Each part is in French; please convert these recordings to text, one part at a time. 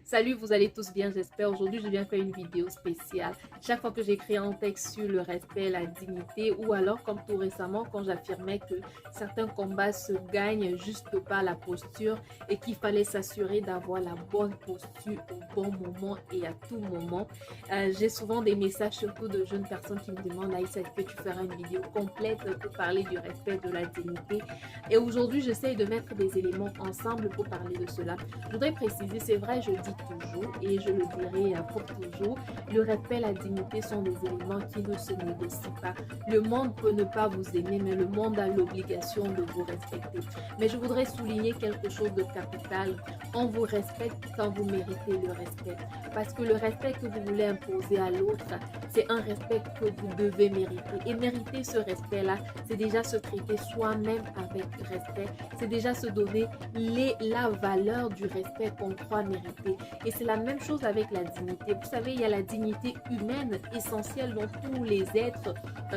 Salut, vous allez tous bien, j'espère. Aujourd'hui, je viens faire une vidéo spéciale. Chaque fois que j'écris un texte sur le respect, la dignité, ou alors comme tout récemment, quand j'affirmais que certains combats se gagnent juste par la posture et qu'il fallait s'assurer d'avoir la bonne posture au bon moment et à tout moment. J'ai souvent des messages, surtout de jeunes personnes qui me demandent, Aïssa, est-ce que tu feras une vidéo complète pour parler du respect, de la dignité? Et aujourd'hui, j'essaye de mettre des éléments ensemble pour parler de cela. Je voudrais préciser, c'est vrai, je dis toujours et je le dirai pour toujours, le respect et la dignité sont des éléments qui ne se négocient pas. Le monde peut ne pas vous aimer, mais le monde a l'obligation de vous respecter. Mais je voudrais souligner quelque chose de capital. On vous respecte quand vous méritez le respect. Parce que le respect que vous voulez imposer à l'autre, c'est un respect que vous devez mériter. Et mériter ce respect-là, c'est déjà se traiter soi-même avec respect. C'est déjà se donner la valeur du respect qu'on croit mériter. Et c'est la même chose avec la dignité. Vous savez, il y a la dignité humaine essentielle dont tous les êtres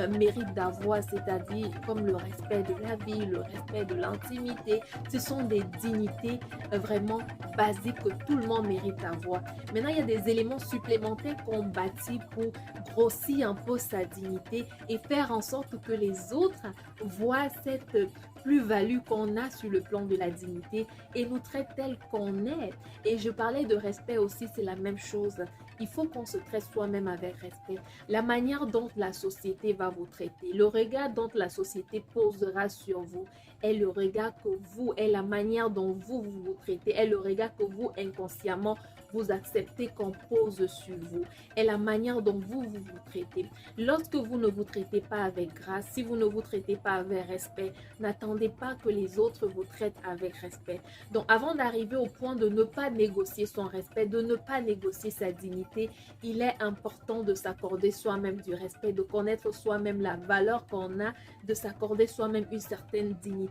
méritent d'avoir, c'est-à-dire comme le respect de la vie, le respect de l'intimité. Ce sont des dignités vraiment basiques que tout le monde mérite d'avoir. Maintenant, il y a des éléments supplémentaires qu'on bâtit pour grossir un peu sa dignité et faire en sorte que les autres voient cette plus-value qu'on a sur le plan de la dignité et nous traite tel qu'on est. Et je parlais de respect aussi, c'est la même chose. Il faut qu'on se traite soi-même avec respect. La manière dont la société va vous traiter, le regard dont la société posera sur vous, est le regard que vous, est la manière dont vous vous traitez, est le regard que vous, inconsciemment, vous acceptez qu'on pose sur vous, est la manière dont vous traitez. Lorsque vous ne vous traitez pas avec grâce, si vous ne vous traitez pas avec respect, n'attendez pas que les autres vous traitent avec respect. Donc, avant d'arriver au point de ne pas négocier son respect, de ne pas négocier sa dignité, il est important de s'accorder soi-même du respect, de connaître soi-même la valeur qu'on a, de s'accorder soi-même une certaine dignité.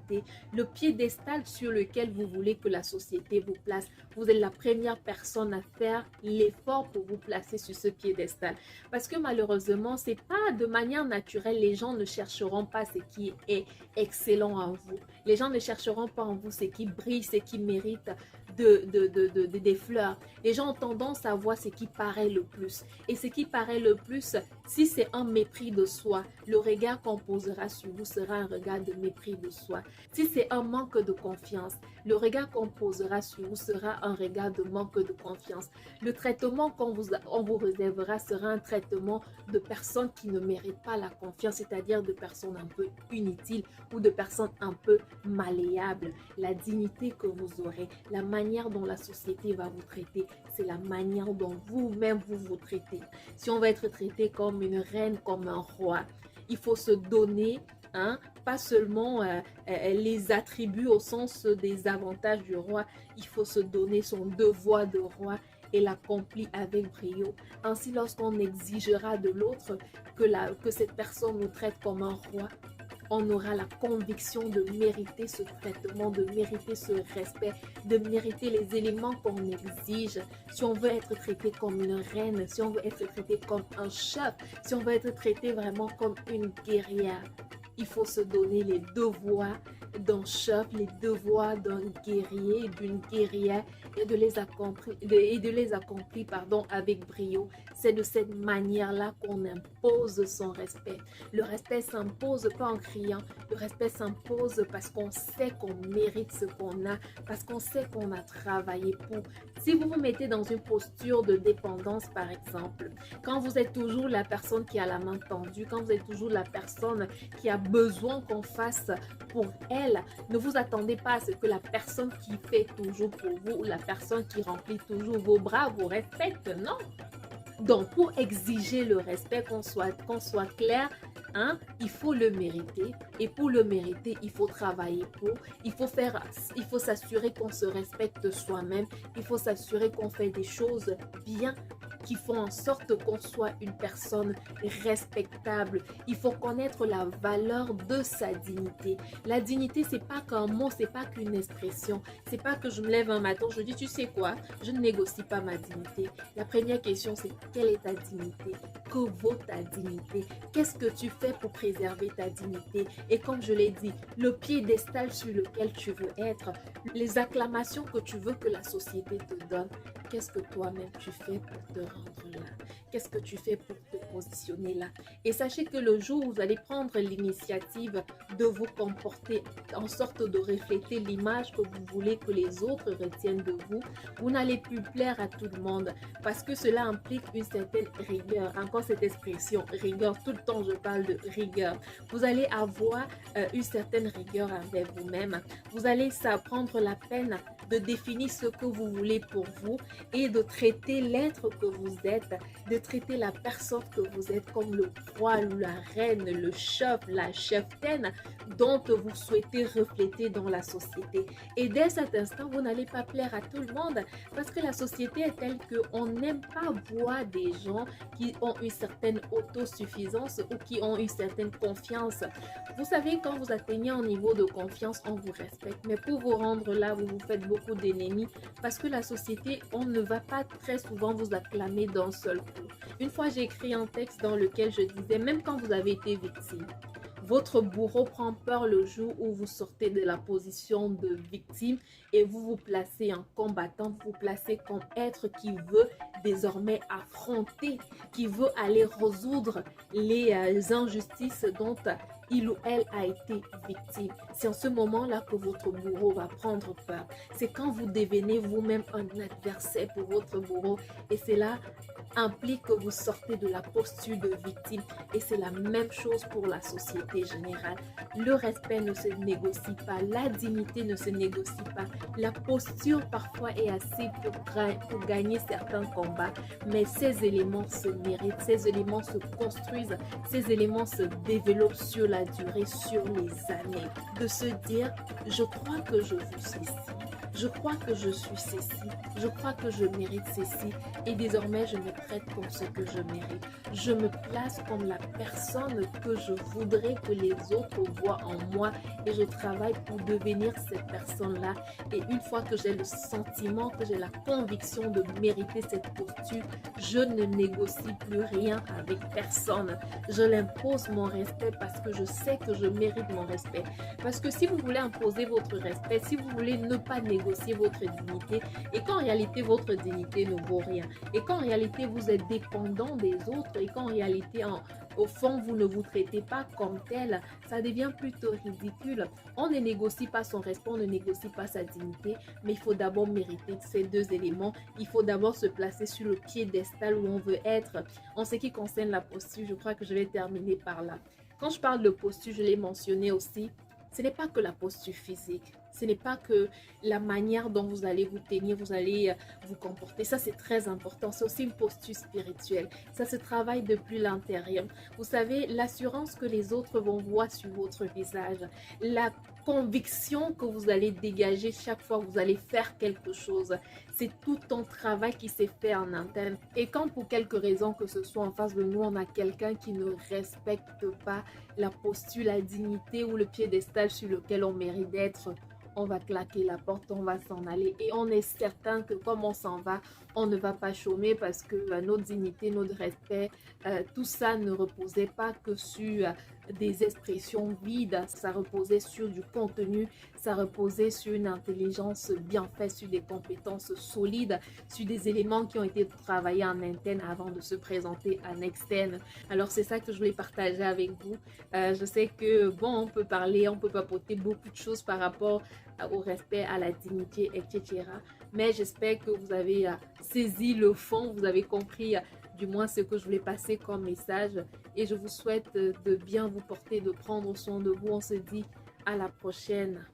Le piédestal sur lequel vous voulez que la société vous place, vous êtes la première personne à faire l'effort pour vous placer sur ce piédestal. Parce que malheureusement, c'est pas de manière naturelle, les gens ne chercheront pas ce qui est excellent en vous. Les gens ne chercheront pas en vous ce qui brille, ce qui mérite des fleurs. Les gens ont tendance à voir ce qui paraît le plus. Et ce qui paraît le plus, si c'est un mépris de soi, le regard qu'on posera sur vous sera un regard de mépris de soi. Si c'est un manque de confiance, le regard qu'on posera sur vous sera un regard de manque de confiance. Le traitement qu'on vous réservera sera un traitement de personnes qui ne méritent pas la confiance, c'est-à-dire de personnes un peu inutiles ou de personnes un peu malléables. La dignité que vous aurez, la manière dont la société va vous traiter, c'est la manière dont vous-même vous traitez. Si on va être traité comme une reine, comme un roi, il faut se donner, pas seulement les attributs au sens des avantages du roi, il faut se donner son devoir de roi et l'accomplit avec brio. Ainsi, lorsqu'on exigera de l'autre que cette personne nous traite comme un roi, on aura la conviction de mériter ce traitement, de mériter ce respect, de mériter les éléments qu'on exige. Si on veut être traité comme une reine, si on veut être traité comme un chef, si on veut être traité vraiment comme une guerrière, il faut se donner les devoirs d'un chef, les devoirs d'un guerrier, d'une guerrière et de les accomplir avec brio. C'est de cette manière-là qu'on impose son respect. Le respect s'impose pas en criant, le respect s'impose parce qu'on sait qu'on mérite ce qu'on a, parce qu'on sait qu'on a travaillé pour. Si vous vous mettez dans une posture de dépendance, par exemple, quand vous êtes toujours la personne qui a la main tendue, quand vous êtes toujours la personne qui a besoin qu'on fasse pour elle, ne vous attendez pas à ce que la personne qui fait toujours pour vous, la personne qui remplit toujours vos bras vous respecte, non. Donc, pour exiger le respect, qu'on soit clair, il faut le mériter. Et pour le mériter, il faut travailler pour. Il faut s'assurer qu'on se respecte soi-même. Il faut s'assurer qu'on fait des choses bien, qui font en sorte qu'on soit une personne respectable. Il faut connaître la valeur de sa dignité. La dignité, c'est pas qu'un mot, c'est pas qu'une expression. C'est pas que je me lève un matin, je dis, tu sais quoi, je ne négocie pas ma dignité. La première question, c'est quelle est ta dignité? Que vaut ta dignité? Qu'est-ce que tu fais pour préserver ta dignité? Et comme je l'ai dit, le piédestal sur lequel tu veux être, les acclamations que tu veux que la société te donne, qu'est-ce que toi-même tu fais pour te rendre là? Qu'est-ce que tu fais pour te positionner là? Et sachez que le jour où vous allez prendre l'initiative de vous comporter en sorte de refléter l'image que vous voulez que les autres retiennent de vous, vous n'allez plus plaire à tout le monde parce que cela implique une certaine rigueur. Encore cette expression, rigueur, tout le temps je parle de rigueur. Vous allez avoir une certaine rigueur avec vous-même. Vous allez prendre la peine de définir ce que vous voulez pour vous et de traiter l'être que vous êtes, de traiter la personne que vous êtes comme le roi, la reine, le chef, la cheftaine dont vous souhaitez refléter dans la société. Et dès cet instant, vous n'allez pas plaire à tout le monde parce que la société est telle qu'on n'aime pas voir des gens qui ont une certaine autosuffisance ou qui ont une certaine confiance. Vous savez, quand vous atteignez un niveau de confiance, on vous respecte. Mais pour vous rendre là, vous vous faites beaucoup d'ennemis parce que la société, on ne va pas très souvent vous acclamer d'un seul coup. Une fois, j'ai écrit un texte dans lequel je disais, même quand vous avez été victime, votre bourreau prend peur le jour où vous sortez de la position de victime et vous vous placez en combattant, vous vous placez comme être qui veut désormais affronter, qui veut aller résoudre les injustices dont il ou elle a été victime. C'est en ce moment-là que votre bourreau va prendre peur. C'est quand vous devenez vous-même un adversaire pour votre bourreau et cela implique que vous sortez de la posture de victime et c'est la même chose pour la société générale. Le respect ne se négocie pas, la dignité ne se négocie pas, la posture parfois est assez pour gagner certains combats, mais ces éléments se méritent, ces éléments se construisent, ces éléments se développent sur la durée, sur les années. De se dire, je crois que je vous ceci. Je crois que je suis ceci, je crois que je mérite ceci et désormais je me traite comme ce que je mérite. Je me place comme la personne que je voudrais que les autres voient en moi et je travaille pour devenir cette personne-là. Et une fois que j'ai le sentiment, que j'ai la conviction de mériter cette posture, je ne négocie plus rien avec personne. Je l'impose mon respect parce que je sais que je mérite mon respect. Parce que si vous voulez imposer votre respect, si vous voulez ne pas négocier votre dignité et qu'en réalité votre dignité ne vaut rien et qu'en réalité vous êtes dépendant des autres et qu'en réalité au fond vous ne vous traitez pas comme tel, ça devient plutôt ridicule. On ne négocie pas son respect, on ne négocie pas sa dignité, mais il faut d'abord mériter ces deux éléments. Il faut d'abord se placer sur le piédestal où on veut être. En ce qui concerne la posture, je crois que je vais terminer par là. Quand je parle de posture, je l'ai mentionné aussi, ce n'est pas que la posture physique. Ce n'est pas que la manière dont vous allez vous tenir, vous allez vous comporter. Ça, c'est très important. C'est aussi une posture spirituelle. Ça se travaille depuis l'intérieur. Vous savez, l'assurance que les autres vont voir sur votre visage, la conviction que vous allez dégager chaque fois que vous allez faire quelque chose, c'est tout un travail qui s'est fait en interne. Et quand pour quelque raison que ce soit en face de nous, on a quelqu'un qui ne respecte pas la posture, la dignité ou le piédestal sur lequel on mérite d'être, on va claquer la porte, on va s'en aller et on est certain que comme on s'en va, on ne va pas chômer parce que notre dignité, notre respect, tout ça ne reposait pas que sur des expressions vides, ça reposait sur du contenu, ça reposait sur une intelligence bien faite, sur des compétences solides, sur des éléments qui ont été travaillés en interne avant de se présenter en externe. Alors c'est ça que je voulais partager avec vous. Je sais que bon, on peut parler, on peut papoter beaucoup de choses par rapport au respect, à la dignité, etc. Mais j'espère que vous avez saisi le fond, vous avez compris du moins ce que je voulais passer comme message. Et je vous souhaite de bien vous porter, de prendre soin de vous. On se dit à la prochaine.